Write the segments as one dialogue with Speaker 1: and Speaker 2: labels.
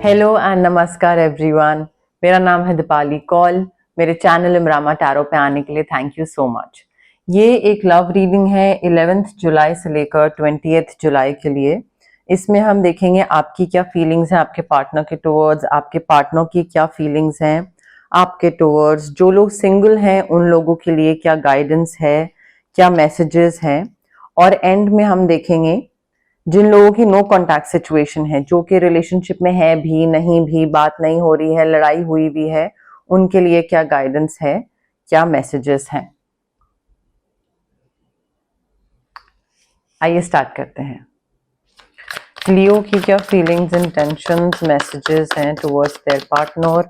Speaker 1: Hello and नमस्कार everyone. मेरा नाम है दीपाली कौल। मेरे चैनल इमरामा टैरो पे आने के लिए थैंक यू सो मच। ये एक लव रीडिंग है 11 जुलाई से लेकर 20 जुलाई के लिए। इसमें हम देखेंगे आपकी क्या फीलिंग्स हैं आपके पार्टनर के टुवर्ड्स, आपके पार्टनर की क्या फीलिंग्स हैं आपके टुवर्ड्स, जो लोग सिंगल हैं उन लोगों के लिए क्या गाइडेंस है, क्या मैसेजेस हैं। और एंड में हम देखेंगे जिन लोगों की नो कॉन्टैक्ट सिचुएशन है, जो कि रिलेशनशिप में है भी नहीं भी, बात नहीं हो रही है, लड़ाई हुई भी है, उनके लिए क्या गाइडेंस है, क्या मैसेजेस हैं। आइए स्टार्ट करते हैं। लियो की क्या फीलिंग्स, इंटेंशंस, मैसेजेस हैं टुवर्ड्स देयर पार्टनर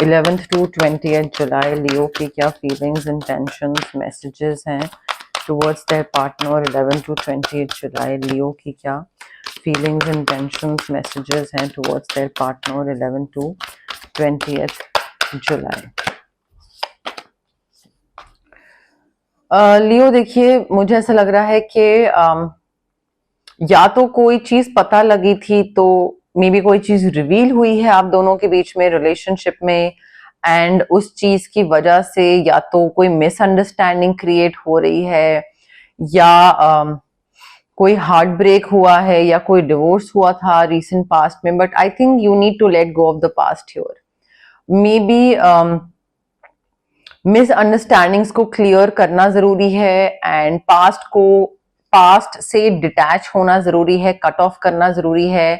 Speaker 1: 11 to 20 जुलाई। लियो की क्या फीलिंग्स, इंटेंशंस, मैसेजेस हैं टुवर्ड्स देयर पार्टनर 11 to 20 जुलाई। लियो की क्या फीलिंग्स, इंटेंशंस, मैसेजेस हैं टुवर्ड्स देयर पार्टनर 11 to 20 जुलाई। लियो देखिए, मुझे ऐसा लग रहा है कि या तो कोई चीज पता लगी थी, तो मे बी कोई चीज रिवील हुई है आप दोनों के बीच में रिलेशनशिप में, एंड उस चीज की वजह से या तो कोई मिसअंडरस्टैंडिंग क्रिएट हो रही है, या कोई हार्ट ब्रेक हुआ है, या कोई डिवोर्स हुआ था रिसेंट पास्ट में। But I think you need to let go of the past here. Maybe misunderstandings को क्लियर करना जरूरी है, एंड पास्ट से डिटैच होना जरूरी है, कट ऑफ करना जरूरी है।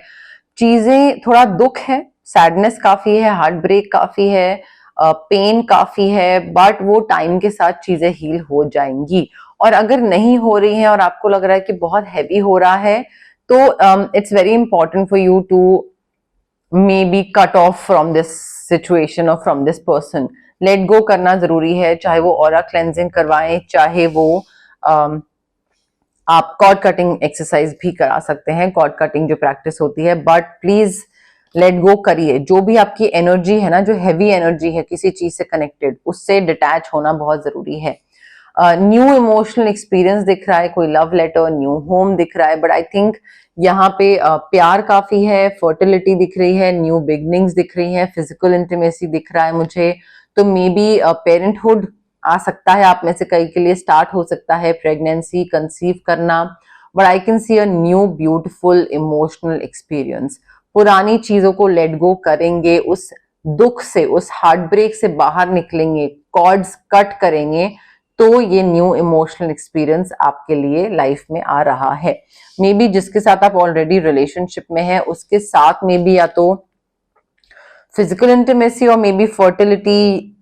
Speaker 1: चीजें थोड़ा दुख है, सैडनेस काफी है, हार्ट ब्रेक काफी है, पेन काफी है, बट वो टाइम के साथ चीजें हील हो जाएंगी। और अगर नहीं हो रही हैं और आपको लग रहा है कि बहुत हैवी हो रहा है, तो it's very important for you to maybe cut off from this situation और from this person. Let go करना जरूरी है, चाहे वो ऑरा क्लेंजिंग करवाएं, चाहे वो आप कॉर्ड कटिंग एक्सरसाइज भी करा सकते हैं, कॉर्ड कटिंग जो प्रैक्टिस होती है। बट प्लीज लेट गो करिए। जो भी आपकी एनर्जी है ना, जो हैवी एनर्जी है किसी चीज से कनेक्टेड, उससे डिटैच होना बहुत जरूरी है। न्यू इमोशनल एक्सपीरियंस दिख रहा है, कोई लव लेटर, न्यू होम दिख रहा है, बट आई थिंक यहाँ पे प्यार काफी है, फर्टिलिटी दिख रही है, न्यू बिगनिंग्स दिख रही है, फिजिकल इंटीमेसी दिख रहा है मुझे। तो मे बी पेरेंटहुड आ सकता है आप में से कई के लिए, स्टार्ट हो सकता है प्रेगनेंसी, कंसीव करना। But I can see a new beautiful emotional experience. पुरानी चीजों को लेट गो करेंगे, उस दुख से, उस हार्ट ब्रेक से बाहर निकलेंगे, कॉर्ड्स कट करेंगे, तो ये न्यू इमोशनल एक्सपीरियंस आपके लिए लाइफ में आ रहा है। मे बी जिसके साथ आप ऑलरेडी रिलेशनशिप में है उसके साथ मे बी या तो फिजिकल इंटीमेसी और may be fertility,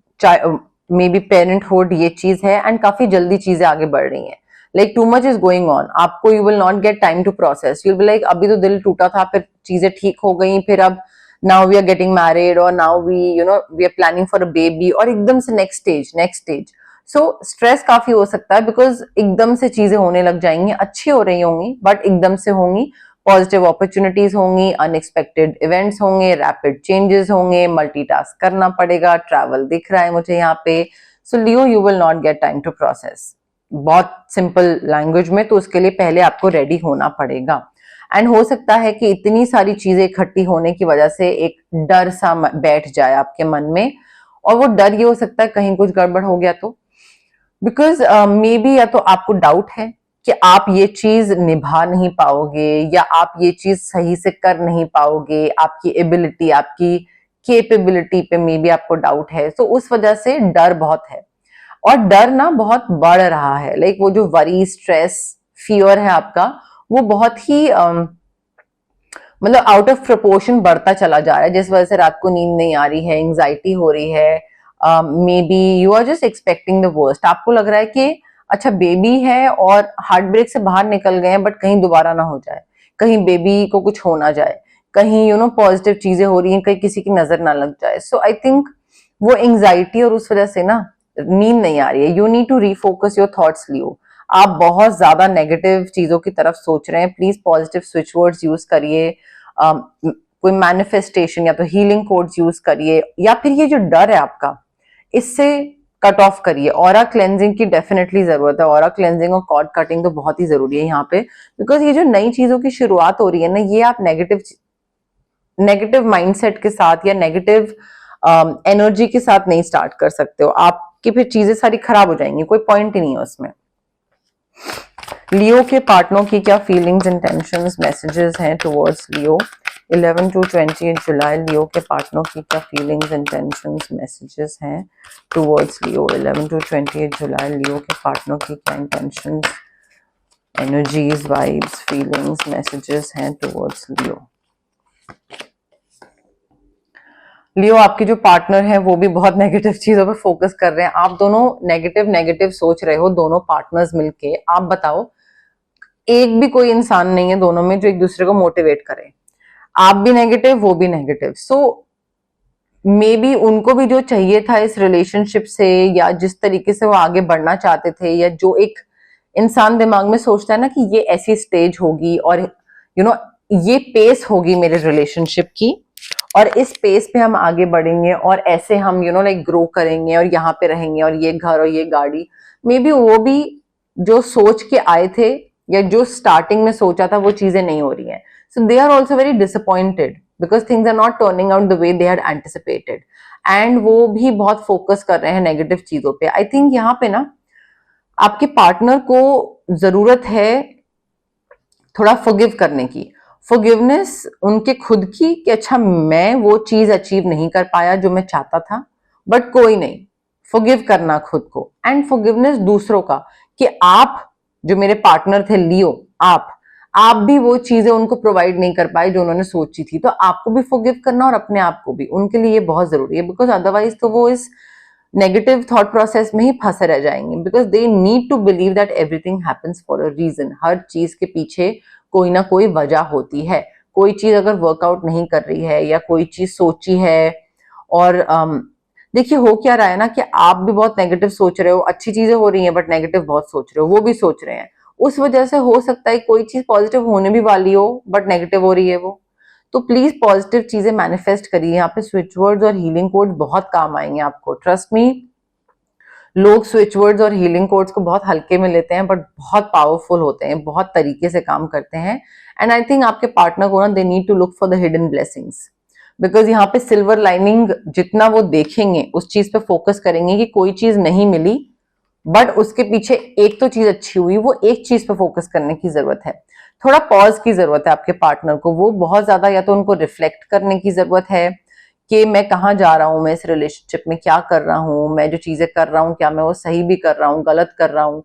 Speaker 1: may be parenthood, ये चीज है, एंड काफी जल्दी चीजें आगे बढ़ रही हैं। Like too much is going on, आपको you will not get time to process. You will be like अभी तो दिल टूटा था, फिर चीजें ठीक हो गई, फिर अब now we are getting married, और now we are planning for a baby, और एकदम से नेक्स्ट स्टेज। सो स्ट्रेस काफी हो सकता है, बिकॉज एकदम से चीजें होने लग जाएंगी, अच्छी हो रही होंगी बट एकदम से होंगी। पॉजिटिव अपॉर्चुनिटीज होंगी, अनएक्सपेक्टेड इवेंट्स होंगे, रैपिड चेंजेस होंगे, मल्टीटास्क करना पड़ेगा, ट्रैवल दिख रहा है मुझे यहाँ पे। So Leo, you will not get time to process. बहुत सिंपल लैंग्वेज में, तो उसके लिए पहले आपको रेडी होना पड़ेगा। एंड हो सकता है कि इतनी सारी चीजें इकट्ठी होने की वजह से एक डर सा बैठ जाए आपके मन में, और वो डर ये हो सकता है कहीं कुछ गड़बड़ हो गया तो। बिकॉज मे बी या तो आपको डाउट है कि आप ये चीज निभा नहीं पाओगे, या आप ये चीज सही से कर नहीं पाओगे, आपकी एबिलिटी, आपकी केपेबिलिटी पे मे बी आपको डाउट है, तो उस वजह से डर बहुत है। और डर ना बहुत बढ़ रहा है, लाइक वो जो वरी, स्ट्रेस, फियर है आपका, वो बहुत ही मतलब आउट ऑफ प्रोपोर्शन बढ़ता चला जा रहा है, जिस वजह से रात को नींद नहीं आ रही है, एंग्जाइटी हो रही है। Maybe you are just expecting the worst. आपको लग रहा है कि अच्छा बेबी है और हार्ट ब्रेक से बाहर निकल गए हैं, बट कहीं दोबारा ना हो जाए, कहीं बेबी को कुछ हो ना जाए, कहीं पॉजिटिव चीजें हो रही हैं, कहीं किसी की नजर ना लग जाए। सो आई थिंक वो एंग्जाइटी और उस वजह से ना नींद नहीं आ रही है। You need to refocus your thoughts Leo. आप बहुत ज्यादा नेगेटिव चीजों की तरफ सोच रहे हैं, please positive switch words use करिए, कोई मैनिफेस्टेशन या तो हीलिंग कोड्स यूज करिए, या फिर ये जो डर है आपका, इससे कट ऑफ करिए। ऑरा क्लेंजिंग की डेफिनेटली जरूरत है। ऑरा क्लेंजिंग और कॉर्ड कटिंग तो बहुत ही जरूरी है यहाँ पे, बिकॉज ये जो नई चीजों की शुरुआत हो रही है ना, ये आप नेगेटिव माइंडसेट के साथ या नेगेटिव एनर्जी के साथ नहीं स्टार्ट कर सकते हो, आपकी फिर चीजें सारी खराब हो जाएंगी, कोई पॉइंट ही नहीं है उसमें। लियो के पार्टनर की क्या फीलिंग्स एंड टेंशंस मैसेजेस हैं टुवर्ड्स लियो 11 to 28 जुलाई। लियो के पार्टनर की क्या फीलिंग्स एंड टेंशंस मैसेजेस हैं टुवर्ड्स लियो 11 to 28 जुलाई। लियो के पार्टनर की क्या intentions, energies, vibes, feelings, messages हैं टुवर्ड्स लियो। लियो आपके जो पार्टनर है वो भी बहुत नेगेटिव चीजों पे फोकस कर रहे हैं, आप दोनों नेगेटिव सोच रहे हो, दोनों पार्टनर्स मिलके। आप बताओ, एक भी कोई इंसान नहीं है दोनों में जो एक दूसरे को मोटिवेट करे, आप भी नेगेटिव, वो भी नेगेटिव। सो मे बी उनको भी जो चाहिए था इस रिलेशनशिप से, या जिस तरीके से वो आगे बढ़ना चाहते थे, या जो एक इंसान दिमाग में सोचता है ना कि ये ऐसी स्टेज होगी और ये पेस होगी मेरे रिलेशनशिप की, और इस पेस पे हम आगे बढ़ेंगे और ऐसे हम लाइक ग्रो करेंगे और यहाँ पे रहेंगे और ये घर और ये गाड़ी। मे बी वो भी जो सोच के आए थे या जो स्टार्टिंग में सोचा था वो चीजें नहीं हो रही हैं। So they are also very disappointed because things are not turning out the way they had anticipated, and वो भी बहुत फोकस कर रहे हैं नेगेटिव चीजों पे। आई थिंक यहाँ पे ना आपके पार्टनर को जरूरत है थोड़ा फॉरगिव करने की, फॉरगिवनेस उनके खुद की, कि अच्छा मैं वो चीज अचीव नहीं कर पाया जो मैं चाहता था, बट कोई नहीं, फॉरगिव करना खुद को, एंड फॉरगिवनेस दूसरों का, कि आप जो मेरे पार्टनर थे लियो, आप भी वो चीजें उनको प्रोवाइड नहीं कर पाए जो उन्होंने सोची थी, तो आपको भी फॉरगिव करना और अपने आप को भी, उनके लिए ये बहुत जरूरी है। बिकॉज अदरवाइज तो वो इस नेगेटिव थॉट प्रोसेस में ही फंसे रह जाएंगे, because they need to believe that everything happens for a reason. हर चीज के पीछे कोई ना कोई वजह होती है। कोई चीज अगर वर्कआउट नहीं कर रही है या कोई चीज सोची है, और देखिए हो क्या रहा है ना कि आप भी बहुत नेगेटिव सोच रहे हो, अच्छी चीजें हो रही हैं बट नेगेटिव बहुत सोच रहे हो, वो भी सोच रहे हैं, उस वजह से हो सकता है कोई चीज पॉजिटिव होने भी वाली हो बट नेगेटिव हो रही है वो। तो प्लीज पॉजिटिव चीजें मैनिफेस्ट करिए। यहाँ पे स्विच वर्ड्स और हीलिंग कोड्स बहुत काम आएंगे आपको, ट्रस्ट मी। लोग स्विच वर्ड्स और हीलिंग कोड्स को बहुत हल्के में लेते हैं बट बहुत पावरफुल होते हैं, बहुत तरीके से काम करते हैं। एंड आई थिंक आपके पार्टनर को ना they need to look for the hidden blessings, because यहाँ पे सिल्वर लाइनिंग जितना वो देखेंगे, उस चीज पे फोकस करेंगे कि कोई चीज नहीं मिली बट उसके पीछे एक तो चीज अच्छी हुई, वो एक चीज पे फोकस करने की जरूरत है। थोड़ा पॉज की जरूरत है आपके पार्टनर को, वो बहुत ज्यादा या तो उनको रिफ्लेक्ट करने की जरूरत है कि मैं कहाँ जा रहा हूँ, मैं इस रिलेशनशिप में क्या कर रहा हूँ, मैं जो चीजें कर रहा हूँ क्या मैं वो सही भी कर रहा हूँ, गलत कर रहा हूँ।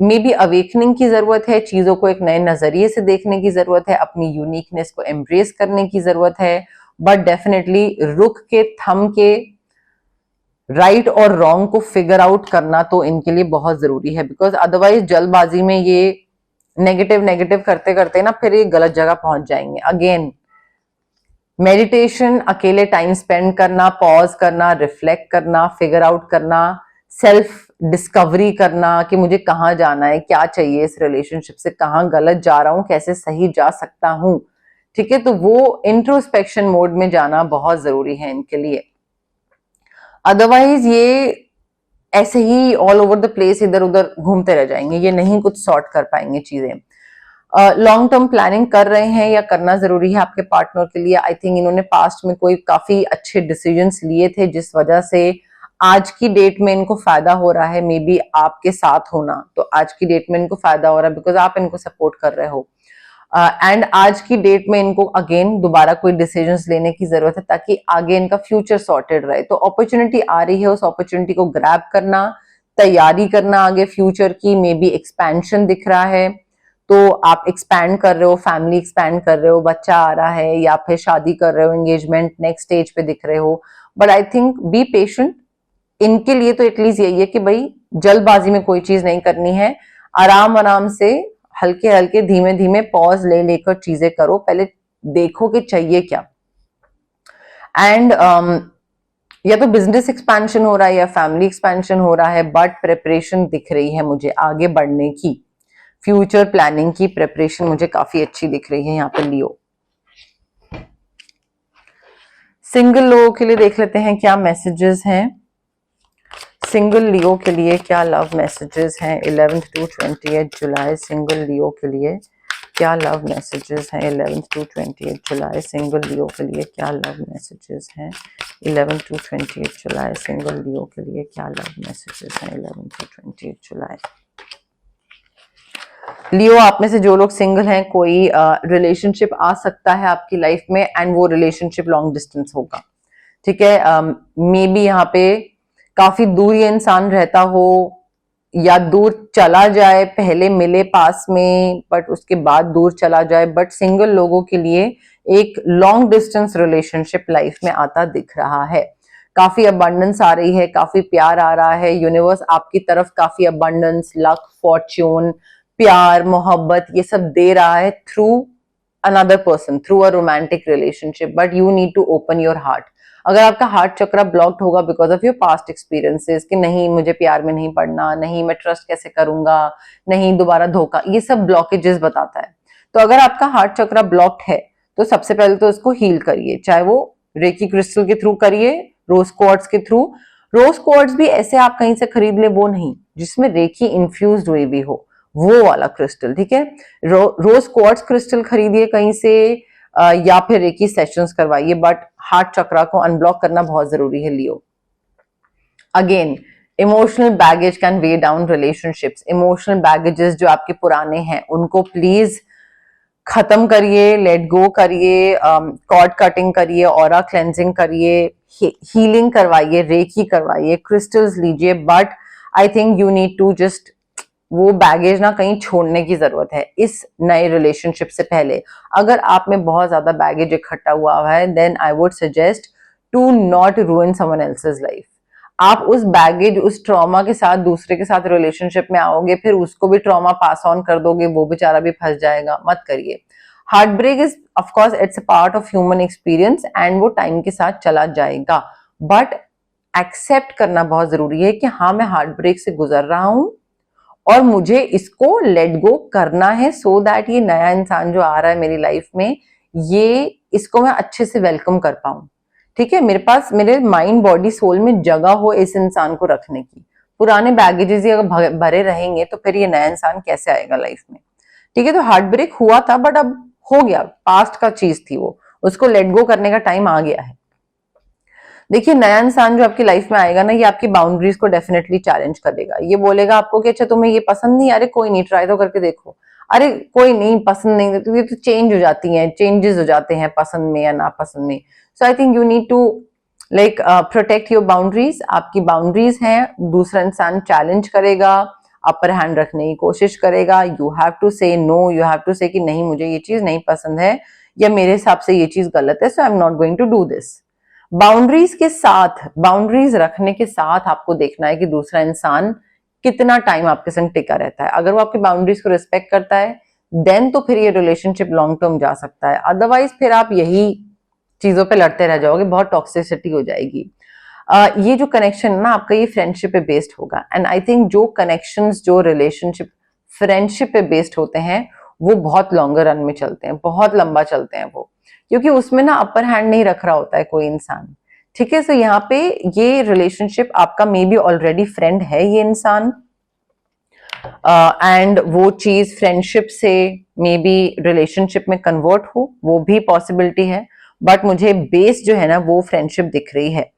Speaker 1: मे बी अवेकनिंग की जरूरत है, चीजों को एक नए नजरिए से देखने की जरूरत है, अपनी यूनिकनेस को एम्ब्रेस करने की जरूरत है, बट डेफिनेटली रुक के थम के राइट और रॉन्ग को फिगर आउट करना तो इनके लिए बहुत जरूरी है। बिकॉज अदरवाइज जल्दबाजी में ये नेगेटिव नेगेटिव करते करते ना फिर ये गलत जगह पहुंच जाएंगे। अगेन मेडिटेशन, अकेले टाइम स्पेंड करना, पॉज करना, रिफ्लेक्ट करना, फिगर आउट करना, सेल्फ डिस्कवरी करना कि मुझे कहाँ जाना है, क्या चाहिए इस रिलेशनशिप से, कहाँ गलत जा रहा हूँ, कैसे सही जा सकता हूँ, ठीक है। तो वो इंट्रोस्पेक्शन मोड में जाना बहुत जरूरी है इनके लिए। अदरवाइज ये ऐसे ही ऑल ओवर द प्लेस इधर उधर घूमते रह जाएंगे, ये नहीं कुछ सॉर्ट कर पाएंगे चीजें। लॉन्ग टर्म प्लानिंग कर रहे हैं या करना जरूरी है आपके पार्टनर के लिए। आई थिंक इन्होंने पास्ट में कोई काफी अच्छे डिसीजंस लिए थे जिस वजह से आज की डेट में इनको फायदा हो रहा है, मे बी आपके साथ होना, तो आज की डेट में इनको फायदा हो रहा है बिकॉज आप इनको सपोर्ट कर रहे हो। एंड आज की डेट में इनको अगेन दोबारा कोई डिसीजंस लेने की जरूरत है ताकि आगे इनका फ्यूचर सॉर्टेड रहे। तो अपॉर्चुनिटी आ रही है, उस अपॉर्चुनिटी को ग्रैब करना, तैयारी करना आगे फ्यूचर की। मे बी एक्सपेंशन दिख रहा है, तो आप एक्सपैंड कर रहे हो, फैमिली एक्सपैंड कर रहे हो, बच्चा आ रहा है, या फिर शादी कर रहे हो, एंगेजमेंट नेक्स्ट स्टेज पे दिख रहे हो। But I think be patient, इनके लिए तो एटलीस्ट यही है कि भाई जल्दबाजी में कोई चीज नहीं करनी है, आराम आराम से हल्के हल्के धीमे धीमे पॉज ले लेकर चीजें करो, पहले देखो कि चाहिए क्या। एंड या तो बिजनेस एक्सपेंशन हो रहा है या फैमिली एक्सपेंशन हो रहा है, बट प्रिपरेशन दिख रही है मुझे आगे बढ़ने की, फ्यूचर प्लानिंग की प्रिपरेशन मुझे काफी अच्छी दिख रही है यहाँ पे लियो। सिंगल लोगों के लिए देख लेते हैं क्या मैसेजेस हैं। सिंगल लियो के लिए क्या लव मैसेजेस हैं 11 to 28 जुलाई। सिंगल लियो के लिए क्या लव मैसेजेस हैं 11 to 28 जुलाई सिंगल लियो के लिए? क्या लव मैसेजेस हैं 11 to 28 जुलाई सिंगल लियो के लिए? क्या लव मैसेजेस हैं 11 to 28 जुलाई? लियो, आप में से जो लोग सिंगल हैं, कोई रिलेशनशिप आ सकता है आपकी लाइफ में एंड वो रिलेशनशिप लॉन्ग डिस्टेंस होगा, ठीक है। मे बी यहाँ पे काफी दूर ये इंसान रहता हो या दूर चला जाए, पहले मिले पास में बट उसके बाद दूर चला जाए, बट सिंगल लोगों के लिए एक लॉन्ग डिस्टेंस रिलेशनशिप लाइफ में आता दिख रहा है। काफी अबंडेंस आ रही है, काफी प्यार आ रहा है, यूनिवर्स आपकी तरफ काफी अबंडेंस, लक, फॉर्च्यून, प्यार, मोहब्बत ये सब दे रहा है through another person, through a romantic relationship, but you need to open your heart. अगर आपका हार्ट चक्रा ब्लॉक्ड होगा because of your past experiences कि नहीं मुझे प्यार में नहीं पड़ना, नहीं मैं ट्रस्ट कैसे करूंगा, नहीं दोबारा धोखा, ये सब ब्लॉकेजेस बताता है। तो अगर आपका हार्ट चक्रा ब्लॉक्ड है तो सबसे पहले तो उसको हील करिए, चाहे वो रेकी क्रिस्टल के थ्रू करिए, रोज क्वार्ट्ज के थ्रू। रोज क्वार्ट्ज भी ऐसे आप कहीं से खरीद ले वो नहीं, जिसमें रेकी इन्फ्यूज्ड हुई भी हो, वो वाला क्रिस्टल, ठीक है। रोज क्वार्ट्ज क्रिस्टल खरीदिए कहीं से या फिर रेकी सेशंस करवाइए, बट हार्ट चक्रा को अनब्लॉक करना बहुत जरूरी है लियो। Again, emotional baggage can weigh down relationships. Emotional baggages जो आपके पुराने हैं उनको प्लीज खत्म करिए, लेट गो करिए, कॉर्ड कटिंग करिए, ऑरा क्लेंजिंग करिए, हीलिंग करवाइए, रेकी करवाइए, क्रिस्टल्स लीजिए, but I think you need to just वो बैगेज ना कहीं छोड़ने की जरूरत है इस नए रिलेशनशिप से पहले। अगर आप में बहुत ज्यादा बैगेज इकट्ठा हुआ है then I would suggest to not ruin someone else's life. आप उस बैगेज, उस ट्रॉमा के साथ दूसरे के साथ रिलेशनशिप में आओगे, फिर उसको भी ट्रॉमा पास ऑन कर दोगे, वो बेचारा भी फंस जाएगा, मत करिए। Heart break is of course it's a part of human experience and वो टाइम के साथ चला जाएगा, बट एक्सेप्ट करना बहुत जरूरी है कि हाँ मैं हार्ट ब्रेक से गुजर रहा हूं और मुझे इसको लेट गो करना है सो दैट ये नया इंसान जो आ रहा है मेरी लाइफ में, ये इसको मैं अच्छे से वेलकम कर पाऊं, ठीक है। मेरे पास मेरे माइंड बॉडी सोल में जगह हो इस इंसान को रखने की। पुराने बैगेजेस ही अगर भरे रहेंगे तो फिर ये नया इंसान कैसे आएगा लाइफ में, ठीक है। तो हार्ट ब्रेक हुआ था बट अब हो गया, पास्ट का चीज थी वो, उसको लेट गो करने का टाइम आ गया है। देखिए, नया इंसान जो आपकी लाइफ में आएगा ना, ये आपकी बाउंड्रीज को डेफिनेटली चैलेंज करेगा। ये बोलेगा आपको कि अच्छा तुम्हें ये पसंद नहीं, अरे कोई नहीं, ट्राई तो करके देखो, अरे कोई नहीं पसंद नहीं, तो ये तो चेंज हो जाती हैं, चेंजेस हो जाते हैं पसंद में या नापसंद में। So I think you need to like protect your boundaries. आपकी बाउंड्रीज हैं, दूसरा इंसान चैलेंज करेगा, अपर हैंड रखने की कोशिश करेगा, यू हैव टू से नो, यू हैव टू से कि नहीं मुझे ये चीज नहीं पसंद है या मेरे हिसाब से ये चीज गलत है, so I am not going to do this. Boundaries के साथ, बाउंड्रीज रखने के साथ आपको देखना है कि दूसरा इंसान कितना टाइम आपके संग टिका रहता है। अगर वो आपकी बाउंड्रीज को रिस्पेक्ट करता है देन तो फिर ये रिलेशनशिप लॉन्ग टर्म जा सकता है, अदरवाइज फिर आप यही चीजों पे लड़ते रह जाओगे, बहुत टॉक्सिसिटी हो जाएगी। ये जो कनेक्शन ना आपका, ये फ्रेंडशिप पे बेस्ड होगा एंड आई थिंक जो कनेक्शंस, जो रिलेशनशिप फ्रेंडशिप पे बेस्ड होते हैं वो बहुत लॉन्गर रन में चलते हैं, बहुत लंबा चलते हैं वो, क्योंकि उसमें ना अपर हैंड नहीं रख रहा होता है कोई इंसान, ठीक है। सो यहाँ पे ये रिलेशनशिप आपका मे बी ऑलरेडी फ्रेंड है ये इंसान, एंड वो चीज फ्रेंडशिप से मे बी रिलेशनशिप में कन्वर्ट हो, वो भी पॉसिबिलिटी है, बट मुझे बेस जो है ना वो फ्रेंडशिप दिख रही है।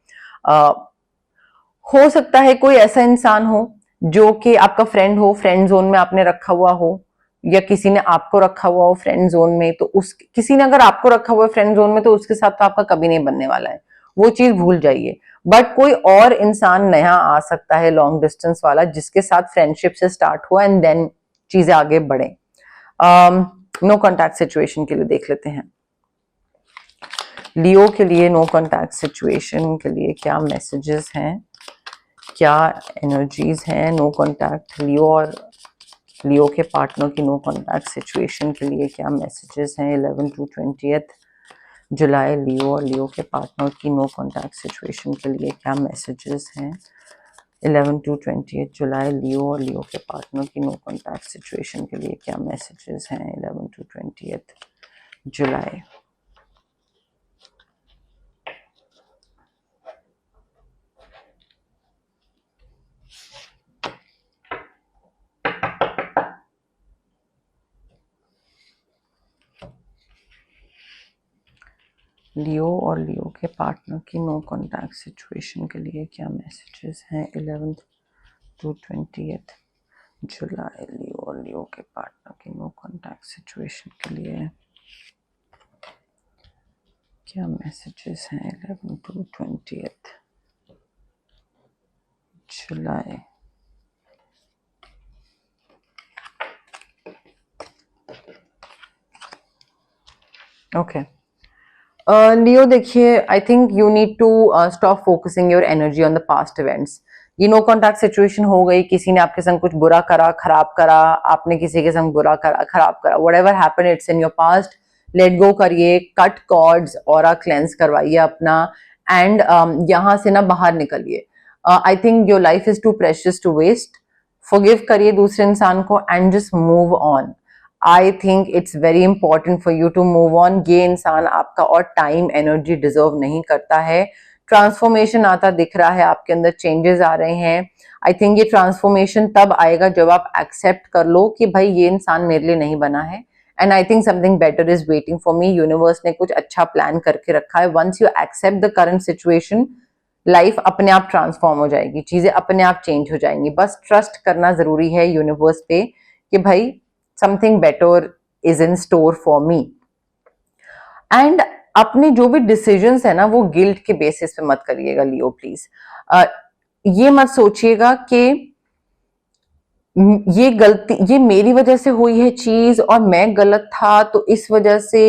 Speaker 1: हो सकता है कोई ऐसा इंसान हो जो कि आपका फ्रेंड हो, फ्रेंड जोन में आपने रखा हुआ हो, या किसी ने आपको रखा हुआ हो फ्रेंड जोन में, तो उस किसी ने अगर आपको रखा हुआ है फ्रेंड जोन में तो उसके साथ तो आपका कभी नहीं बनने वाला है, वो चीज भूल जाइए। बट कोई और इंसान नया आ सकता है लॉन्ग डिस्टेंस वाला, जिसके साथ फ्रेंडशिप से स्टार्ट हुआ एंड देन चीजें आगे बढ़े। नो कॉन्टैक्ट सिचुएशन के लिए देख लेते हैं लियो के लिए। नो कॉन्टैक्ट सिचुएशन के लिए क्या मैसेजेस हैं, क्या एनर्जीज हैं नो कॉन्टैक्ट लियो और लियो के पार्टनर की नो कॉन्टैक्ट सिचुएशन के लिए? क्या मैसेजेस हैं 11 to 20 जुलाई लियो और लियो के पार्टनर की नो कॉन्टैक्ट सिचुएशन के लिए? क्या मैसेजेस हैं 11 to 20 जुलाई लियो और लियो के पार्टनर की नो कॉन्टैक्ट सिचुएशन के लिए? क्या मैसेजेस हैं 11 to 20 जुलाई? लियो और लियो के पार्टनर की नो कॉन्टैक्ट सिचुएशन के लिए क्या मैसेजेस हैं 11th to 20th जुलाई। लियो और लियो के पार्टनर की नो कॉन्टैक्ट सिचुएशन के लिए क्या मैसेजेस हैं 11 to 20th July. Okay Leo देखिए, I think you need to stop focusing your energy on the past events. ये नो कॉन्टैक्ट सिचुएशन हो गई, किसी ने आपके संग कुछ बुरा करा, खराब करा, आपने किसी के संग बुरा करा, खराब करा, whatever happened it's in your past. Late go करिए, कट कॉर्ड्स, ऑरा क्लेंस करवाइए अपना, एंड यहाँ से ना बाहर निकलिए। I think your life is too precious to waste. Forgive करिए दूसरे इंसान को and just move on. I think it's very important for you to move on. ये इंसान आपका और टाइम एनर्जी डिजर्व नहीं करता है। ट्रांसफॉर्मेशन आता दिख रहा है, आपके अंदर चेंजेस आ रहे हैं। आई थिंक ये ट्रांसफॉर्मेशन तब आएगा जब आप एक्सेप्ट कर लो कि भाई ये इंसान मेरे लिए नहीं बना है, and I think something better is waiting for me. Universe ने कुछ अच्छा प्लान करके रखा है। Once you accept the current situation, life अपने आप ट्रांसफॉर्म हो जाएगी, चीजें अपने आप चेंज हो जाएंगी। बस ट्रस्ट करना जरूरी है यूनिवर्स पे कि भाई something better is in store for me। And अपने जो भी डिसीजंस है ना वो गिल्ट के बेसिस पे मत करिएगा लियो प्लीज। ये मत सोचिएगा कि ये गलती, ये मेरी वजह से हुई है चीज और मैं गलत था तो इस वजह से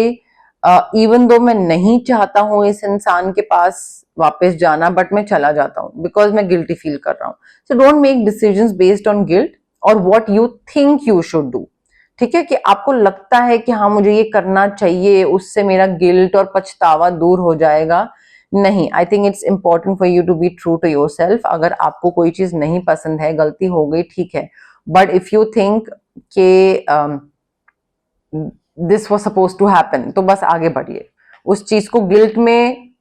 Speaker 1: इवन दो मैं नहीं चाहता हूं इस इंसान के पास वापस जाना, बट मैं चला जाता हूं बिकॉज मैं गिल्टी फील कर रहा हूं। So don't make decisions based on guilt और what you think you should do. ठीक है, कि आपको लगता है कि हाँ मुझे ये करना चाहिए, उससे मेरा गिल्ट और पछतावा दूर हो जाएगा। नहीं, I think it's important for you to be true to yourself. अगर आपको कोई चीज नहीं पसंद है, गलती हो गई, ठीक है, बट इफ यू थिंक के this was suppose to happen, तो बस आगे बढ़िए, उस चीज को गिल्ट में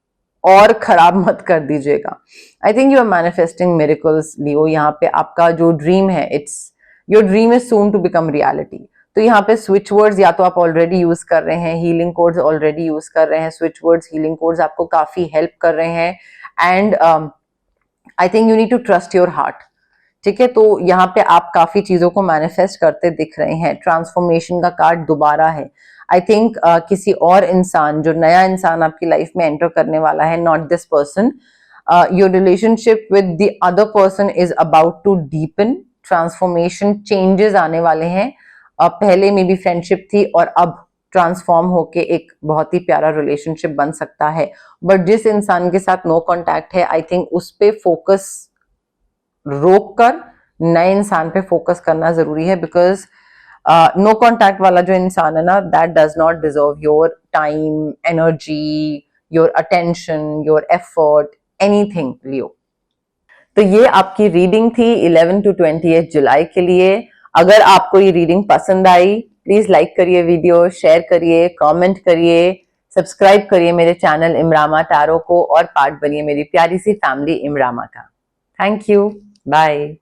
Speaker 1: और खराब मत कर दीजिएगा। I think you are manifesting miracles Leo. यहाँ पे आपका जो ड्रीम है, it's your dream is soon to become reality. तो यहाँ पे स्विच वर्ड्स या तो आप ऑलरेडी यूज कर रहे हैं, हीलिंग कोड्स ऑलरेडी यूज कर रहे हैं, स्विच वर्ड्स, हीलिंग कोड्स आपको काफी हेल्प कर रहे हैं। And I think you need to trust your heart. ठीक है, तो यहाँ पे आप काफी चीजों को मैनिफेस्ट करते दिख रहे हैं। ट्रांसफॉर्मेशन का कार्ड दोबारा है। आई थिंक किसी और इंसान, जो नया इंसान आपकी लाइफ में एंटर करने वाला है, not this person, your relationship with the other person is about to deepen. Transformation, changes आने वाले हैं। पहले में भी फ्रेंडशिप थी और अब ट्रांसफॉर्म होके एक बहुत ही प्यारा रिलेशनशिप बन सकता है। बट जिस इंसान के साथ नो कॉन्टैक्ट है, आई थिंक उस पे फोकस रोक कर नए इंसान पे फोकस करना जरूरी है। बिकॉज नो कॉन्टैक्ट वाला जो इंसान है ना, that does not deserve your time, energy, your attention, your effort, anything Leo. तो ये आपकी रीडिंग थी 11 to 20 जुलाई के लिए। अगर आपको ये रीडिंग पसंद आई, प्लीज लाइक करिए वीडियो, शेयर करिए, कमेंट करिए, सब्सक्राइब करिए मेरे चैनल इमरामा टैरो को और पार्ट बनिए मेरी प्यारी सी फैमिली इमरामा का। Thank you, bye.